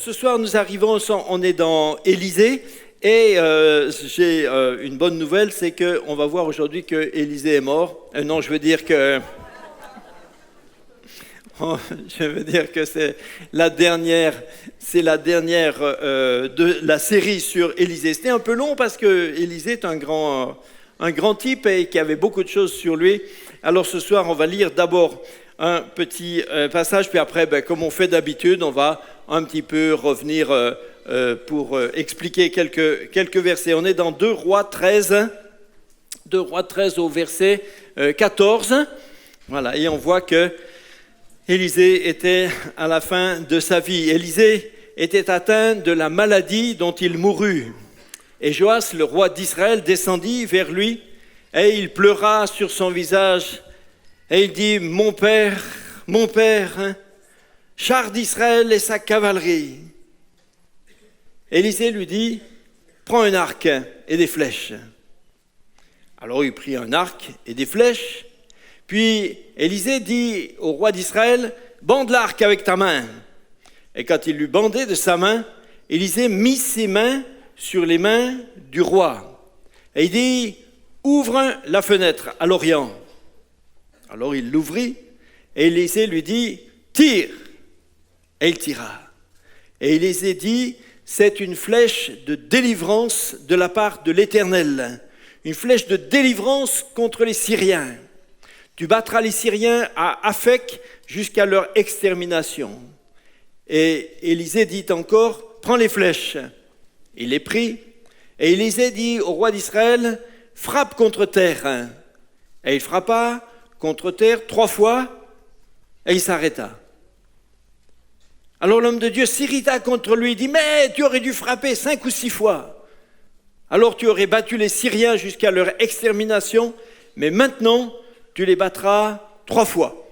ce soir, nous arrivons, on est dans Élysée, et j'ai une bonne nouvelle, c'est qu'on va voir aujourd'hui que Élysée est mort. Non, je veux dire que... je veux dire que c'est la dernière de la série sur Élysée. C'était un peu long parce que Élysée est un grand type et qui avait beaucoup de choses sur lui. Alors ce soir, on va lire d'abord un petit passage, puis après, comme on fait d'habitude, on va un petit peu revenir pour expliquer quelques versets. On est dans 2 Rois 13 au verset 14. Voilà, et on voit que Élysée était à la fin de sa vie. Élysée était atteint de la maladie dont il mourut. Et Joas, le roi d'Israël, descendit vers lui et il pleura sur son visage et il dit « Mon père, char d'Israël et sa cavalerie. » Élysée lui dit « Prends un arc et des flèches. » Alors il prit un arc et des flèches. Puis Élysée dit au roi d'Israël, « Bande l'arc avec ta main. » Et quand il l'eut bandé de sa main, Élysée mit ses mains sur les mains du roi. Et il dit, « Ouvre la fenêtre à l'Orient. » Alors il l'ouvrit, et Élysée lui dit, « Tire. » Et il tira. Et Élysée dit, « C'est une flèche de délivrance de la part de l'Éternel, une flèche de délivrance contre les Syriens. Tu battras les Syriens à Aphek jusqu'à leur extermination. » Et Élysée dit encore, « Prends les flèches. » Il les prit. Et Élysée dit au roi d'Israël, « Frappe contre terre. » Et il frappa contre terre 3 fois, et il s'arrêta. Alors l'homme de Dieu s'irrita contre lui, dit, « Mais tu aurais dû frapper 5 ou 6 fois. Alors tu aurais battu les Syriens jusqu'à leur extermination, mais maintenant, tu les battras 3 fois. »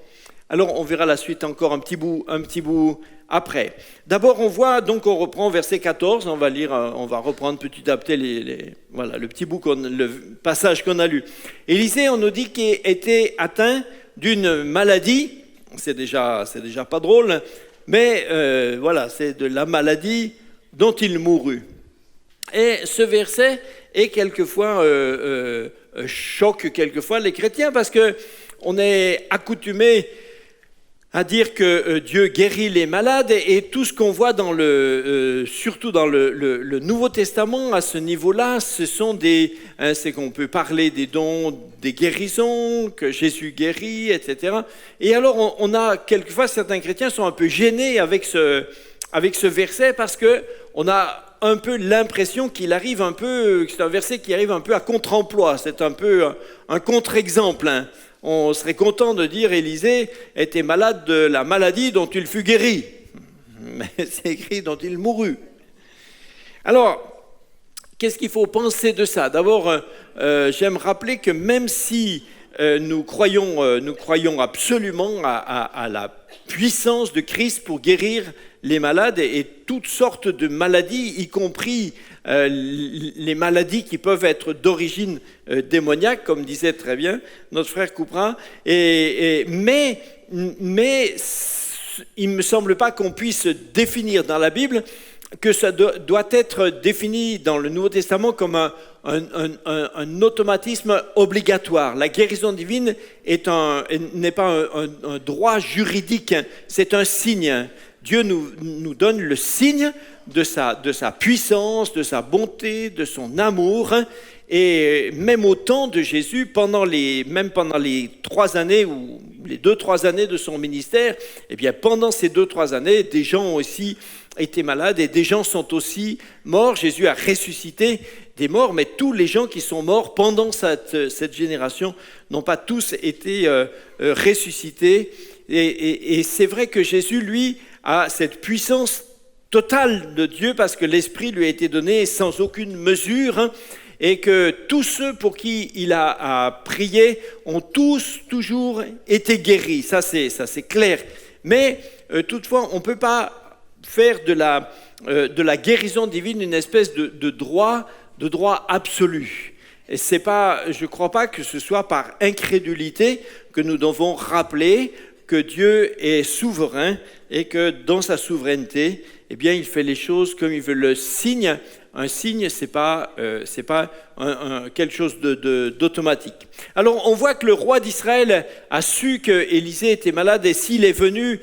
Alors, on verra la suite encore un petit bout après. D'abord, on voit, donc on reprend verset 14, on va reprendre petit à petit voilà, le petit bout, le passage qu'on a lu. Élysée, on nous dit qu'il était atteint d'une maladie, c'est déjà pas drôle, mais voilà, c'est de la maladie dont il mourut. Et ce verset est quelquefois... choque quelquefois les chrétiens parce qu'on est accoutumé à dire que Dieu guérit les malades et tout ce qu'on voit surtout dans le Nouveau Testament à ce niveau-là, ce sont c'est qu'on peut parler des dons, des guérisons, que Jésus guérit, etc. Et alors on a quelquefois certains chrétiens sont un peu gênés avec ce verset parce qu'on a un peu l'impression que c'est un verset qui arrive un peu à contre-emploi, c'est un peu un contre-exemple. Hein. On serait content de dire Élysée était malade de la maladie dont il fut guéri. Mais c'est écrit dont il mourut. Alors, qu'est-ce qu'il faut penser de ça ? D'abord, j'aime rappeler que même si nous croyons absolument à la puissance de Christ pour guérir les malades et toutes sortes de maladies, y compris les maladies qui peuvent être d'origine démoniaque, comme disait très bien notre frère Couperin. Mais il ne me semble pas qu'on puisse définir dans la Bible que ça doit être défini dans le Nouveau Testament comme un automatisme obligatoire. La guérison divine n'est pas un droit juridique, c'est un signe. Dieu nous donne le signe de sa puissance, de sa bonté, de son amour. Et même au temps de Jésus, pendant les 3 années ou les 2-3 années de son ministère, eh bien pendant ces 2-3 années, des gens ont aussi été malades et des gens sont aussi morts. Jésus a ressuscité des morts, mais tous les gens qui sont morts pendant cette génération n'ont pas tous été ressuscités. Et c'est vrai que Jésus, lui, a cette puissance totale de Dieu parce que l'Esprit lui a été donné sans aucune mesure, hein, et que tous ceux pour qui il a prié ont tous toujours été guéris. Ça c'est clair. Mais toutefois, on ne peut pas faire de la guérison divine une espèce de droit absolu. Et je ne crois pas que ce soit par incrédulité que nous devons rappeler que Dieu est souverain et que dans sa souveraineté, eh bien, il fait les choses comme il veut. Le signe, un signe, c'est pas quelque chose d'automatique. Alors, on voit que le roi d'Israël a su que Élisée était malade, et s'il est venu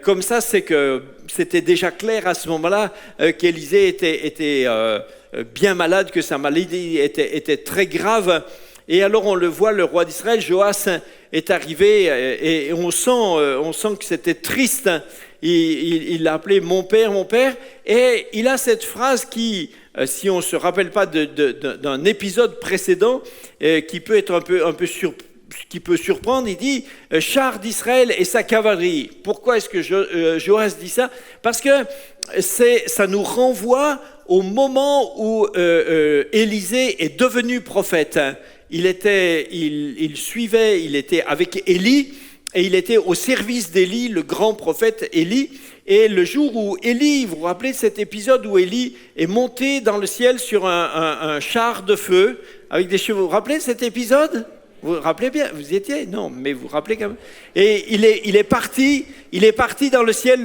comme ça, c'est que c'était déjà clair à ce moment-là qu'Élisée était bien malade, que sa maladie était très grave. Et alors on le voit, le roi d'Israël, Joas, est arrivé et on sent que c'était triste. Il l'a appelé mon père, et il a cette phrase qui, si on ne se rappelle pas d'un épisode précédent, qui peut être qui peut surprendre, il dit « char d'Israël et sa cavalerie ». Pourquoi est-ce que Joas dit ça? Parce que ça nous renvoie au moment où Élisée est devenu prophète. Il était avec Élie, et il était au service d'Élie, le grand prophète Élie. Et le jour où Élie, vous vous rappelez de cet épisode où Élie est monté dans le ciel sur un char de feu avec des chevaux. Vous vous rappelez de cet épisode? Vous vous rappelez bien? Vous y étiez? Non, mais vous vous rappelez quand même. Et il est parti dans le ciel.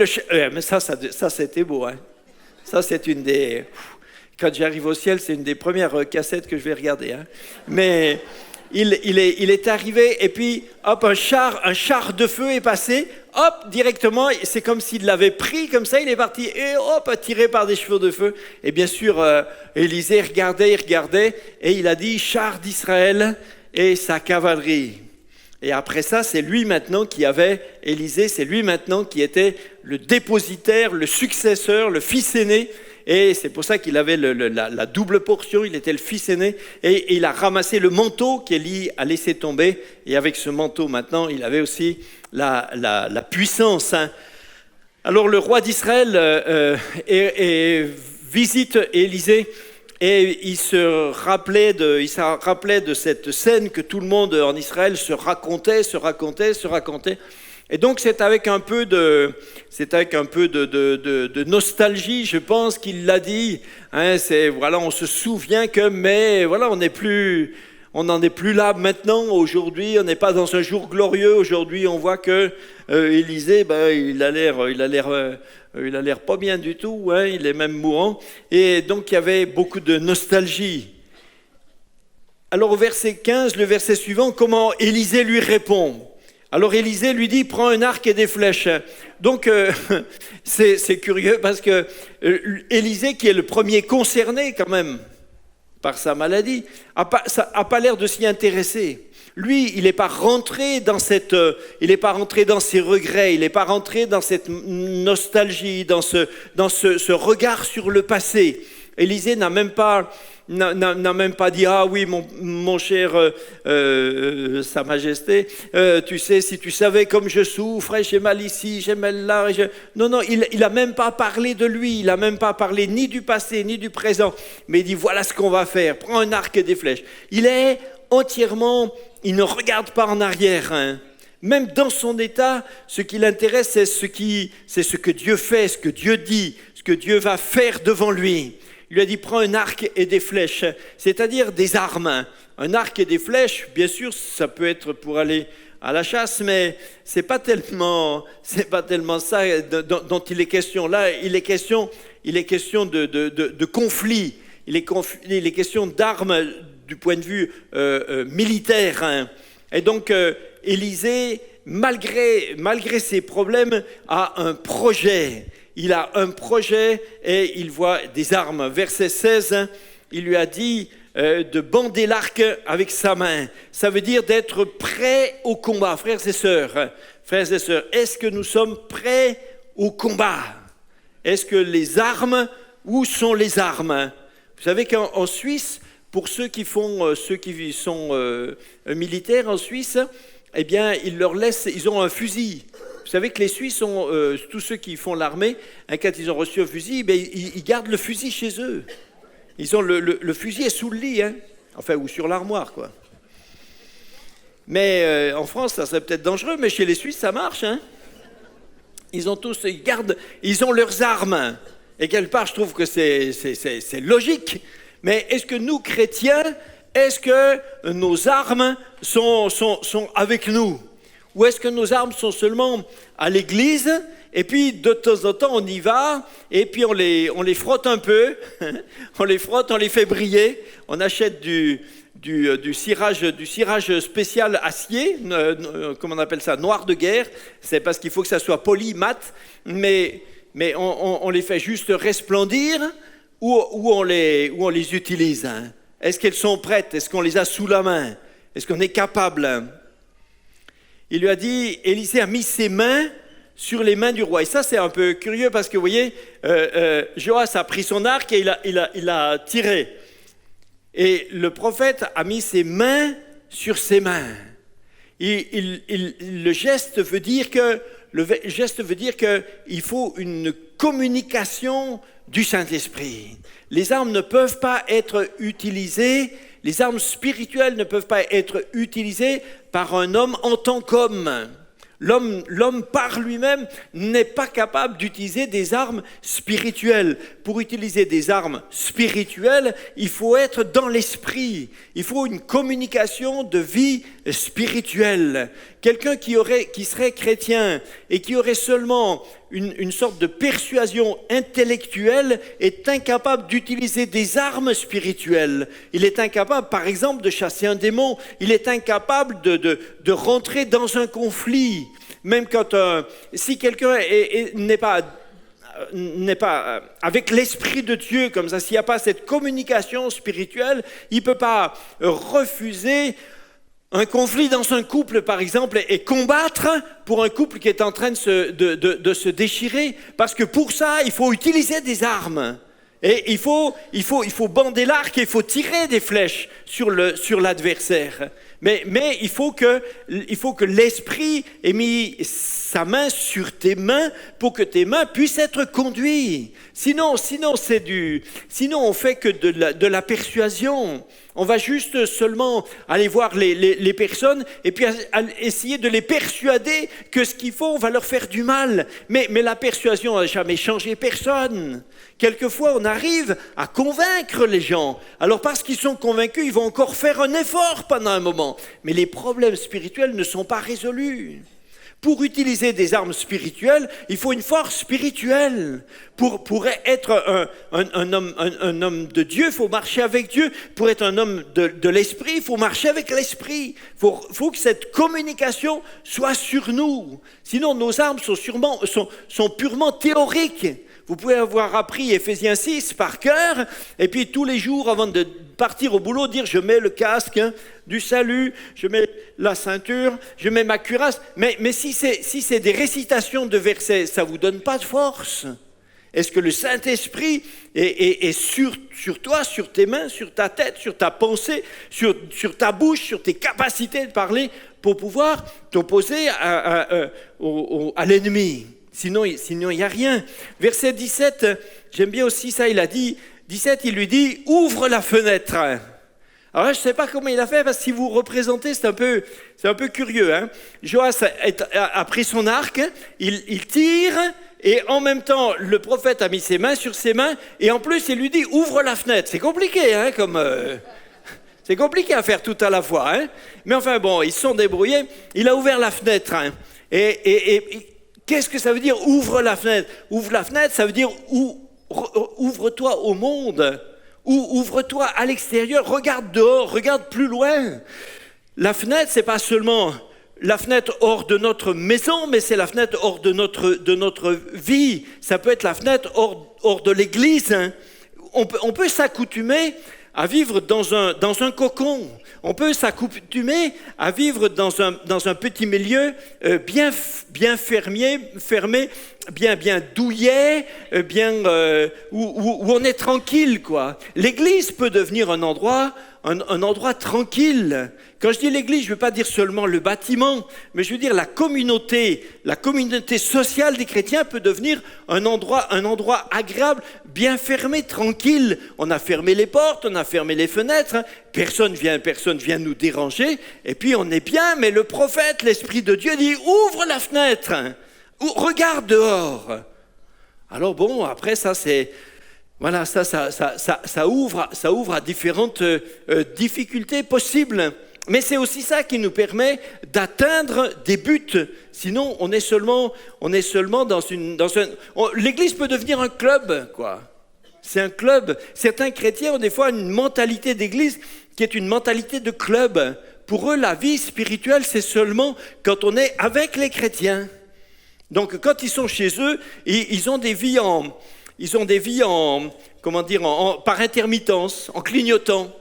Mais ça c'était beau. Hein. Ça, c'est une des... Quand j'arrive au ciel, c'est une des premières cassettes que je vais regarder. Hein. Mais il est arrivé, et puis, hop, un char de feu est passé. Hop, directement, c'est comme s'il l'avait pris, comme ça, il est parti, et hop, tiré par des chevaux de feu. Et bien sûr, Élisée regardait, et il a dit, char d'Israël et sa cavalerie. Et après ça, c'est lui maintenant qui avait, Élisée, c'est lui maintenant qui était le dépositaire, le successeur, le fils aîné. Et c'est pour ça qu'il avait la double portion, il était le fils aîné. Et il a ramassé le manteau qu'Élie a laissé tomber. Et avec ce manteau maintenant, il avait aussi la puissance. Hein. Alors le roi d'Israël visite Élisée. Et il se rappelait de cette scène que tout le monde en Israël se racontait. Et donc c'est avec un peu de nostalgie, je pense qu'il l'a dit. Hein, on se souvient que, mais voilà, on n'en est plus là maintenant. Aujourd'hui, on n'est pas dans un jour glorieux. Aujourd'hui, on voit que Élisée, il a l'air pas bien du tout, hein, il est même mourant. Et donc, il y avait beaucoup de nostalgie. Alors, au verset 15, le verset suivant, comment Élisée lui répond? Alors, Élisée lui dit, prends un arc et des flèches. Donc, c'est curieux parce que Élisée, qui est le premier concerné quand même par sa maladie, a pas l'air de s'y intéresser. Lui, il n'est pas rentré dans ses regrets, il n'est pas rentré dans cette nostalgie, dans ce regard sur le passé. Élisée n'a même pas dit « Ah oui, mon cher, Sa Majesté, tu sais, si tu savais comme je souffre, j'ai mal ici, j'ai mal là. » Non, il n'a même pas parlé de lui, il n'a même pas parlé ni du passé, ni du présent. Mais il dit « Voilà ce qu'on va faire, prends un arc et des flèches. » Il est entièrement, il ne regarde pas en arrière. Hein. Même dans son état, ce qui l'intéresse, c'est ce que Dieu fait, ce que Dieu dit, ce que Dieu va faire devant lui. Il lui a dit, prends un arc et des flèches, c'est-à-dire des armes. Un arc et des flèches, bien sûr, ça peut être pour aller à la chasse, mais c'est pas tellement ça dont il est question. Là, il est question de conflit. Il est question d'armes du point de vue militaire. Hein. Et donc, Élisée, malgré ses problèmes, a un projet. Il a un projet et il voit des armes. Verset 16, il lui a dit de bander l'arc avec sa main. Ça veut dire d'être prêt au combat. Frères et sœurs, est-ce que nous sommes prêts au combat? Est-ce que les armes, où sont les armes? Vous savez qu'en Suisse, pour ceux qui sont militaires en Suisse, eh bien, ils ont un fusil. Vous savez que les Suisses, tous ceux qui font l'armée, hein, quand ils ont reçu un fusil, ils gardent le fusil chez eux. Ils ont le fusil est sous le lit, hein, enfin, ou sur l'armoire, quoi. Mais en France, ça serait peut-être dangereux, mais chez les Suisses, ça marche. Hein. Ils ont leurs armes. Et quelque part, je trouve que c'est logique. Mais est-ce que nous, chrétiens, est-ce que nos armes sont avec nous? Ou est-ce que nos armes sont seulement à l'église, et puis de temps en temps on y va, et puis on les frotte un peu, on les frotte, on les fait briller, on achète du cirage spécial acier, comment on appelle ça, noir de guerre, c'est parce qu'il faut que ça soit poli, mat, mais on les fait juste resplendir, ou on les utilise, hein? Est-ce qu'elles sont prêtes? Est-ce qu'on les a sous la main? Est-ce qu'on est capable? Il lui a dit, Élisée a mis ses mains sur les mains du roi. Et ça, c'est un peu curieux parce que, vous voyez, Joas a pris son arc et il a tiré. Et le prophète a mis ses mains sur ses mains. Le geste veut dire qu'il faut une communication du Saint-Esprit. Les armes ne peuvent pas être utilisées, les armes spirituelles ne peuvent pas être utilisées par un homme en tant qu'homme. L'homme par lui-même n'est pas capable d'utiliser des armes spirituelles. Pour utiliser des armes spirituelles, il faut être dans l'esprit. Il faut une communication de vie spirituelle. Quelqu'un qui serait chrétien et qui aurait seulement une sorte de persuasion intellectuelle est incapable d'utiliser des armes spirituelles. Il est incapable, par exemple, de chasser un démon. Il est incapable de rentrer dans un conflit. Même quand si quelqu'un n'est pas avec l'Esprit de Dieu, comme ça, s'il n'y a pas cette communication spirituelle, il ne peut pas refuser un conflit dans un couple, par exemple, et combattre pour un couple qui est en train de se déchirer. Parce que pour ça, il faut utiliser des armes. Et il faut bander l'arc et il faut tirer des flèches sur l'adversaire. Mais il faut que l'Esprit ait mis sa main sur tes mains pour que tes mains puissent être conduites. Sinon on fait que de la persuasion. On va juste seulement aller voir les personnes et puis essayer de les persuader que ce qu'ils font va leur faire du mal. Mais la persuasion n'a jamais changé personne. Quelquefois, on arrive à convaincre les gens. Alors parce qu'ils sont convaincus, ils vont encore faire un effort pendant un moment. Mais les problèmes spirituels ne sont pas résolus. Pour utiliser des armes spirituelles, il faut une force spirituelle. Pour être un homme de Dieu, il faut marcher avec Dieu. Pour être un homme de l'esprit, il faut marcher avec l'esprit. Il faut que cette communication soit sur nous. Sinon, nos armes sont purement théoriques. Vous pouvez avoir appris Éphésiens 6 par cœur, et puis tous les jours, avant de partir au boulot, dire je mets le casque du salut, je mets la ceinture, je mets ma cuirasse. Mais si c'est des récitations de versets, ça ne vous donne pas de force. Est-ce que le Saint-Esprit est sur toi, sur tes mains, sur ta tête, sur ta pensée, sur ta bouche, sur tes capacités de parler pour pouvoir t'opposer à l'ennemi? Sinon, il n'y a rien. Verset 17, j'aime bien aussi ça, il a dit, 17, il lui dit, ouvre la fenêtre. Alors là, je ne sais pas comment il a fait, parce que si vous représentez, c'est un peu curieux. Hein. Joas a pris son arc, il tire, et en même temps, le prophète a mis ses mains sur ses mains, et en plus, il lui dit, ouvre la fenêtre. C'est compliqué, hein, c'est compliqué à faire tout à la fois. Hein. Mais enfin bon, ils se sont débrouillés, il a ouvert la fenêtre. Hein. Et qu'est-ce que ça veut dire, ouvre la fenêtre? Ouvre la fenêtre, ça veut dire ouvre-toi au monde, ouvre-toi à l'extérieur, regarde dehors, regarde plus loin. La fenêtre, c'est pas seulement la fenêtre hors de notre maison, mais c'est la fenêtre hors de notre vie. Ça peut être la fenêtre hors de l'église. Hein. On peut s'accoutumer à vivre dans un cocon. On peut s'accoutumer à vivre dans un petit milieu bien fermé, bien douillet, où on est tranquille, quoi. L'église peut devenir un endroit tranquille. Quand je dis l'église, je ne veux pas dire seulement le bâtiment, mais je veux dire la communauté sociale des chrétiens peut devenir un endroit agréable, bien fermé, tranquille. On a fermé les portes, on a fermé les fenêtres, hein. Personne vient nous déranger, et puis on est bien, mais le prophète, l'Esprit de Dieu dit, ouvre la fenêtre, hein. Regarde dehors. Alors bon, après ça c'est... Voilà, ça ouvre à différentes difficultés possibles. Mais c'est aussi ça qui nous permet d'atteindre des buts. Sinon, on est seulement l'Église peut devenir un club, quoi. C'est un club. Certains chrétiens ont des fois une mentalité d'église qui est une mentalité de club. Pour eux, la vie spirituelle, c'est seulement quand on est avec les chrétiens. Donc, quand ils sont chez eux, ils ont des vies par intermittence, en clignotant.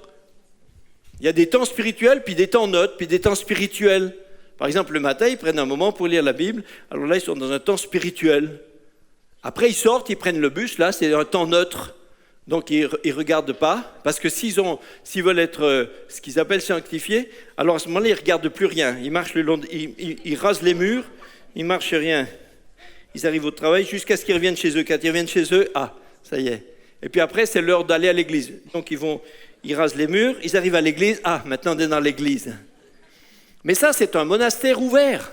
Il y a des temps spirituels, puis des temps neutres, puis des temps spirituels. Par exemple, le matin, ils prennent un moment pour lire la Bible. Alors là, ils sont dans un temps spirituel. Après, ils sortent, ils prennent le bus. Là, c'est un temps neutre. Donc, ils ne regardent pas. Parce que s'ils veulent être ce qu'ils appellent sanctifiés, alors à ce moment-là, ils ne regardent plus rien. Ils marchent le long, ils rasent les murs, ils ne marchent rien. Ils arrivent au travail jusqu'à ce qu'ils reviennent chez eux. Quand ils reviennent chez eux, ça y est. Et puis après, c'est l'heure d'aller à l'église. Donc, ils rasent les murs, ils arrivent à l'église. Maintenant, on est dans l'église. Mais ça, c'est un monastère ouvert.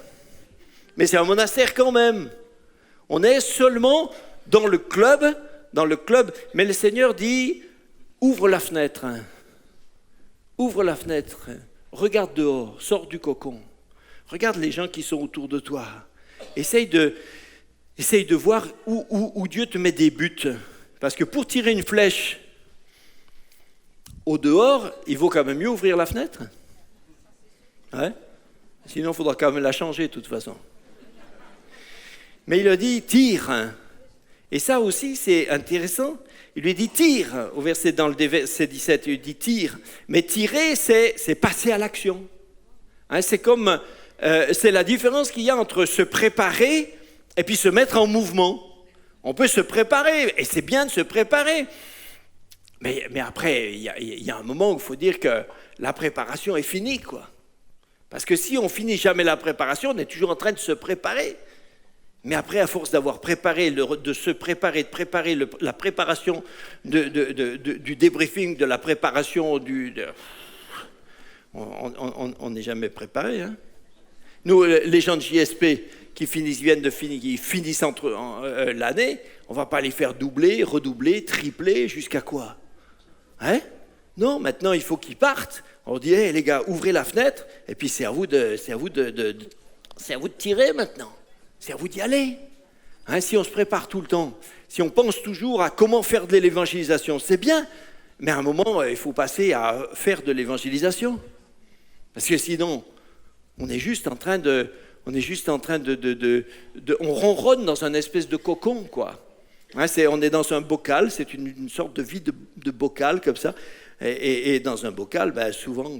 Mais c'est un monastère quand même. On est seulement dans le club. Mais le Seigneur dit, ouvre la fenêtre. Ouvre la fenêtre. Regarde dehors, sors du cocon. Regarde les gens qui sont autour de toi. Essaye de voir où Dieu te met des buts. Parce que pour tirer une flèche au dehors, il vaut quand même mieux ouvrir la fenêtre. Ouais. Sinon, il faudra quand même la changer de toute façon. Mais il a dit, tire. Et ça aussi, c'est intéressant. Il lui dit, tire. Dans le verset 17, il dit, tire. Mais tirer, c'est passer à l'action. C'est la différence qu'il y a entre se préparer et puis se mettre en mouvement. On peut se préparer, et c'est bien de se préparer. Mais après, il y a un moment où il faut dire que la préparation est finie, quoi. Parce que si on finit jamais la préparation, on est toujours en train de se préparer. Mais après, à force d'avoir préparé, de préparer la préparation du débriefing, de la préparation on n'est jamais préparé. Hein. Nous, les gens de JSP qui finissent entre l'année, on ne va pas les faire doubler, redoubler, tripler, jusqu'à quoi? Hein? Non, maintenant, il faut qu'ils partent. On dit, hey, les gars, ouvrez la fenêtre, et puis c'est à vous de tirer maintenant. C'est à vous d'y aller. Hein, si on se prépare tout le temps, si on pense toujours à comment faire de l'évangélisation, c'est bien, mais à un moment, il faut passer à faire de l'évangélisation. Parce que sinon, on est juste en train de... On ronronne dans un espèce de cocon, quoi. Hein, on est dans un bocal, c'est une sorte de vie de bocal, comme ça. Et dans un bocal, souvent,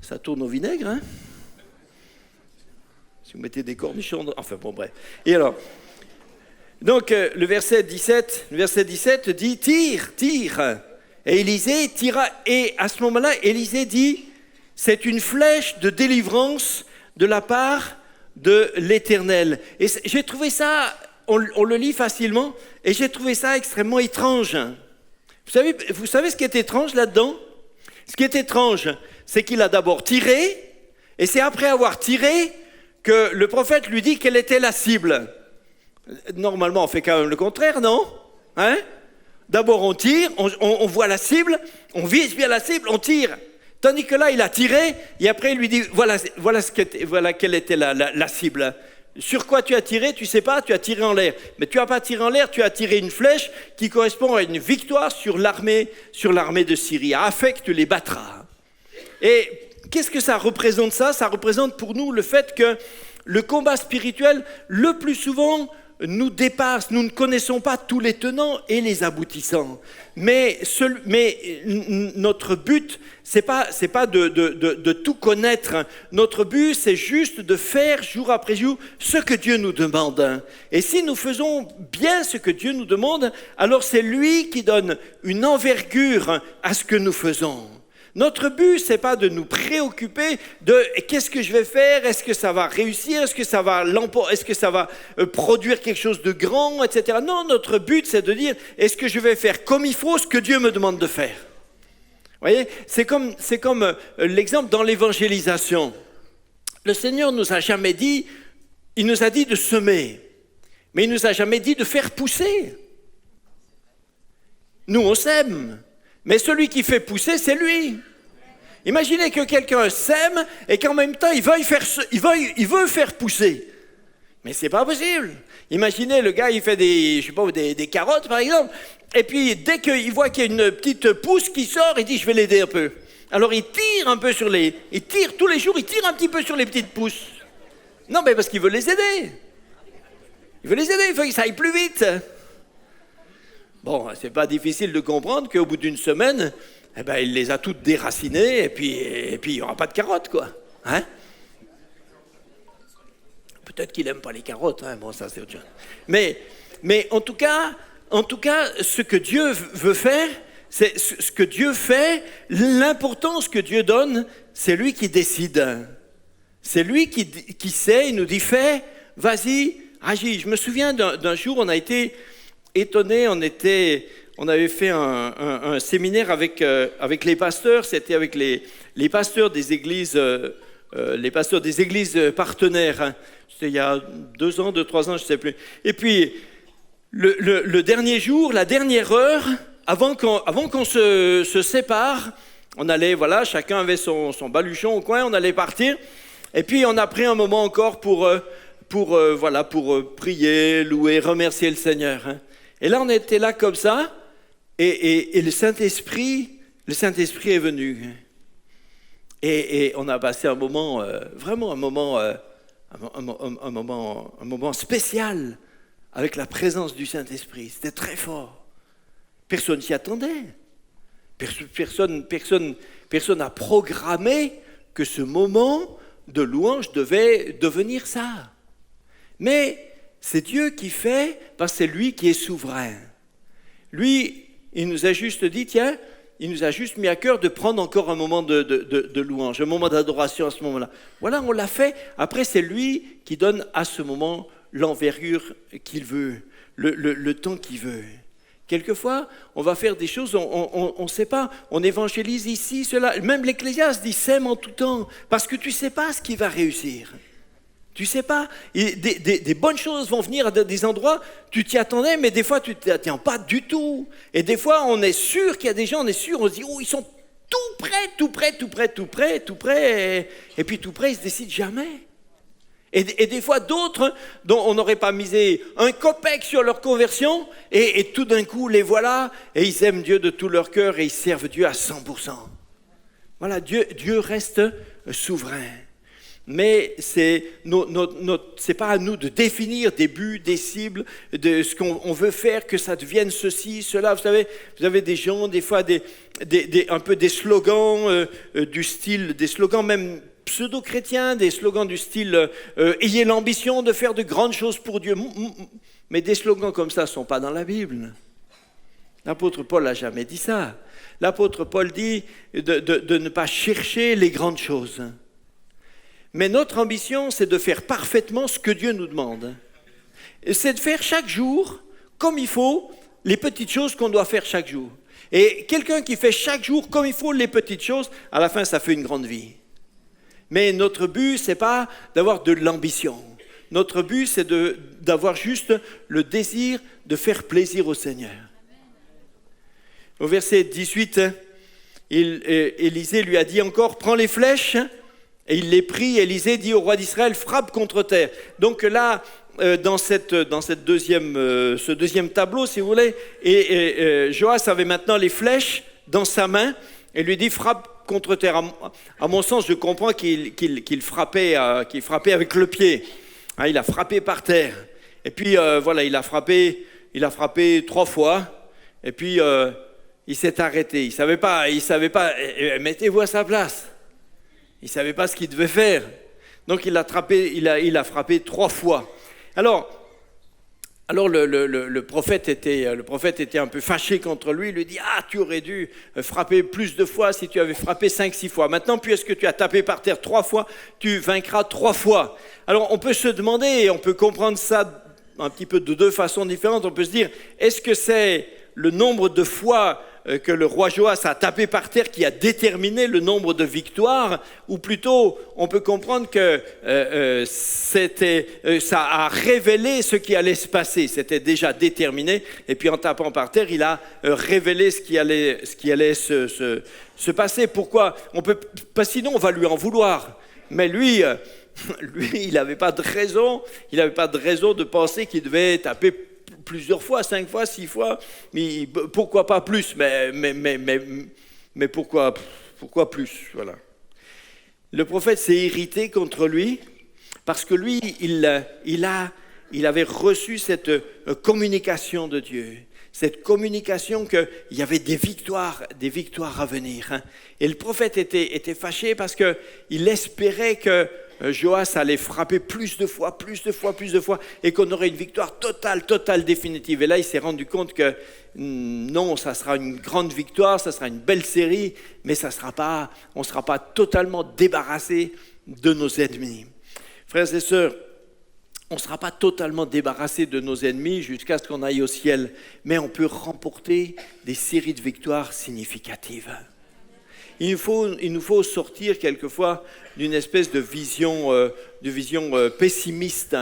ça tourne au vinaigre, hein. Si vous mettez des cornichons... Enfin, bon, bref. Et alors... Donc, le verset 17 dit, tire. Et Élisée tira. Et à ce moment-là, Élisée dit, c'est une flèche de délivrance de la part de l'Éternel. Et j'ai trouvé ça, on le lit facilement, et j'ai trouvé ça extrêmement étrange. Vous savez ce qui est étrange là-dedans? Ce qui est étrange, c'est qu'il a d'abord tiré, et c'est après avoir tiré que le prophète lui dit quelle était la cible. Normalement, on fait quand même le contraire, non? Hein? D'abord, on tire, on voit la cible, on vise bien la cible, on tire. Tandis que là, il a tiré, et après, il lui dit, voilà quelle était la cible. Sur quoi tu as tiré? Tu ne sais pas, tu as tiré en l'air. Mais tu n'as pas tiré en l'air, tu as tiré une flèche qui correspond à une victoire sur l'armée de Syrie. Afek, tu les battras. Et qu'est-ce que ça représente ça? Ça représente pour nous le fait que le combat spirituel, le plus souvent, nous dépasse. Nous ne connaissons pas tous les tenants et les aboutissants. Mais notre but, c'est pas de tout connaître. Notre but, c'est juste de faire jour après jour ce que Dieu nous demande. Et si nous faisons bien ce que Dieu nous demande, alors c'est lui qui donne une envergure à ce que nous faisons. Notre but, c'est pas de nous préoccuper de qu'est-ce que je vais faire, est-ce que ça va réussir, est-ce que ça va produire quelque chose de grand, etc. Non, notre but, c'est de dire est-ce que je vais faire comme il faut ce que Dieu me demande de faire. Vous voyez, c'est comme l'exemple dans l'évangélisation. Le Seigneur nous a jamais dit, il nous a dit de semer, mais il nous a jamais dit de faire pousser. Nous, on sème. Mais celui qui fait pousser, c'est lui. Imaginez que quelqu'un sème et qu'en même temps, il veut faire pousser. Mais c'est pas possible. Imaginez, le gars, il fait des carottes, par exemple, et puis dès qu'il voit qu'il y a une petite pousse qui sort, il dit, je vais l'aider un peu. Alors il tire un peu il tire tous les jours, il tire un petit peu sur les petites pousses. Non, mais parce qu'il veut les aider. Il veut les aider, il faut que ça aille plus vite. Bon, c'est pas difficile de comprendre qu'au bout d'une semaine, il les a toutes déracinées, et puis il n'y aura pas de carottes, quoi. Hein? Peut-être qu'il n'aime pas les carottes, hein? Bon, ça c'est autre chose. Mais en tout cas, ce que Dieu veut faire, c'est ce que Dieu fait, l'importance que Dieu donne, c'est lui qui décide. C'est lui qui sait, il nous dit, fais, vas-y, agis. Je me souviens d'un jour, on a été étonnés, on avait fait un séminaire avec les pasteurs, c'était avec les pasteurs des églises, partenaires. Hein. C'était il y a 2 ans, 3 ans, je ne sais plus. Et puis, le dernier jour, la dernière heure, avant qu'on se sépare, on allait, voilà, chacun avait son baluchon au coin, on allait partir. Et puis, on a pris un moment encore pour prier, louer, remercier le Seigneur. Hein. Et là, on était là comme ça, et le Saint-Esprit est venu. Et on a passé un moment, vraiment un moment spécial avec la présence du Saint-Esprit. C'était très fort. Personne s'y attendait. Personne n'a programmé que ce moment de louange devait devenir ça. Mais c'est Dieu qui fait, parce que c'est lui qui est souverain. Lui, il nous a juste dit, tiens, il nous a juste mis à cœur de prendre encore un moment de louange, un moment d'adoration à ce moment-là. Voilà, on l'a fait. Après, c'est lui qui donne à ce moment l'envergure qu'il veut, le temps qu'il veut. Quelquefois, on va faire des choses, on ne sait pas, on évangélise ici, cela. Même l'Ecclésiaste dit, sème en tout temps, parce que tu ne sais pas ce qui va réussir. Tu ne sais pas, des bonnes choses vont venir à des endroits, tu t'y attendais, mais des fois, tu ne t'y attends pas du tout. Et des fois, on est sûr qu'il y a des gens, on se dit, oh, ils sont tout près, et puis tout près, ils ne se décident jamais. Et des fois, d'autres, dont on n'aurait pas misé un copec sur leur conversion, et tout d'un coup, les voilà, et ils aiment Dieu de tout leur cœur, et ils servent Dieu à 100%. Voilà, Dieu reste souverain. Mais c'est pas à nous de définir des buts, des cibles, de ce qu'on veut faire, que ça devienne ceci, cela. Vous savez, vous avez des gens, des fois, un peu des slogans du style, des slogans même pseudo-chrétiens, des slogans du style ayez l'ambition de faire de grandes choses pour Dieu. Mais des slogans comme ça ne sont pas dans la Bible. L'apôtre Paul n'a jamais dit ça. L'apôtre Paul dit de ne pas chercher les grandes choses. Mais notre ambition, c'est de faire parfaitement ce que Dieu nous demande. C'est de faire chaque jour, comme il faut, les petites choses qu'on doit faire chaque jour. Et quelqu'un qui fait chaque jour, comme il faut, les petites choses, à la fin, ça fait une grande vie. Mais notre but, ce n'est pas d'avoir de l'ambition. Notre but, c'est d'avoir juste le désir de faire plaisir au Seigneur. Au verset 18, Élisée lui a dit encore, prends les flèches. Et il les prit, Élisée dit au roi d'Israël, frappe contre terre. Donc là, dans ce deuxième tableau, si vous voulez, Joas avait maintenant les flèches dans sa main, et lui dit, frappe contre terre. À mon sens, je comprends qu'il frappait avec le pied. Hein, il a frappé par terre. Et puis, voilà, il a frappé 3 fois, et puis il s'est arrêté. Il savait pas, mettez-vous à sa place. Il ne savait pas ce qu'il devait faire. Donc il a frappé 3 fois. Alors le prophète était un peu fâché contre lui. Il lui dit, tu aurais dû frapper plus de fois si tu avais frappé 5-6 fois. Maintenant, puisque tu as tapé par terre 3 fois, tu vaincras 3 fois. Alors on peut se demander, et on peut comprendre ça un petit peu de 2 façons différentes. On peut se dire, est-ce que c'est le nombre de fois que le roi Joas a tapé par terre qui a déterminé le nombre de victoires, ou plutôt on peut comprendre que ça a révélé ce qui allait se passer, c'était déjà déterminé, et puis en tapant par terre, il a révélé ce qui allait se passer. Pourquoi? Parce que sinon on va lui en vouloir, mais lui, il n'avait pas de raison de penser qu'il devait taper plusieurs fois, 5 fois, 6 fois, mais pourquoi pas plus, mais pourquoi plus, voilà. Le prophète s'est irrité contre lui parce que lui, il avait reçu cette communication de Dieu, cette communication qu'il y avait des victoires à venir. Et le prophète était fâché parce qu'il espérait que Joas allait frapper plus de fois, et qu'on aurait une victoire totale, définitive. Et là, il s'est rendu compte que non, ça sera une grande victoire, ça sera une belle série, mais on ne sera pas totalement débarrassé de nos ennemis. Frères et sœurs, on ne sera pas totalement débarrassé de nos ennemis jusqu'à ce qu'on aille au ciel, mais on peut remporter des séries de victoires significatives. Il nous faut sortir quelquefois d'une espèce de vision pessimiste.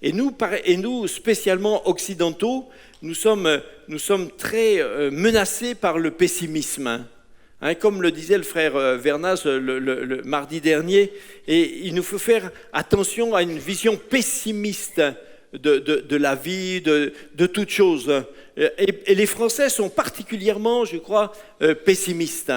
Et nous, spécialement occidentaux, nous sommes très menacés par le pessimisme. Comme le disait le frère Vernas le mardi dernier, et il nous faut faire attention à une vision pessimiste de la vie, de toute chose. Et les Français sont particulièrement, je crois, pessimistes.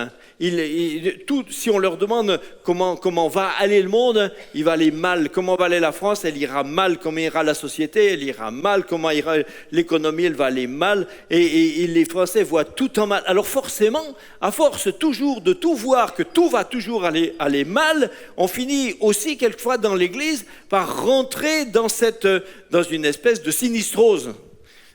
Si on leur demande comment va aller le monde, il va aller mal. Comment va aller la France, elle ira mal. Comment ira la société, elle ira mal. Comment ira l'économie, elle va aller mal. Et les Français voient tout en mal. Alors forcément, à force toujours de tout voir, que tout va toujours aller mal, on finit aussi quelquefois dans l'Église par rentrer dans une espèce de sinistrose.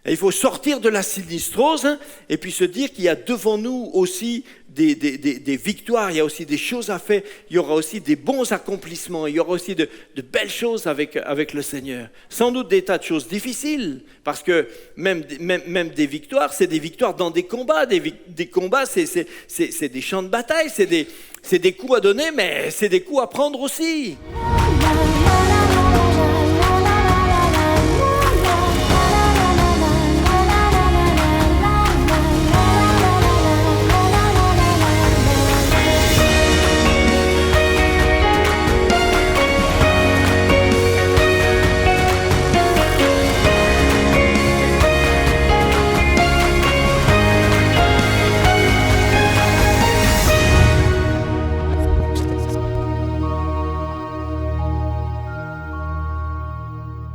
Et il faut sortir de la sinistrose et puis se dire qu'il y a devant nous aussi des victoires, il y a aussi des choses à faire, il y aura aussi des bons accomplissements, il y aura aussi de belles choses avec le Seigneur. Sans doute des tas de choses difficiles, parce que même des victoires, c'est des victoires dans des combats. Des combats, c'est des champs de bataille, c'est des coups à donner, mais c'est des coups à prendre aussi.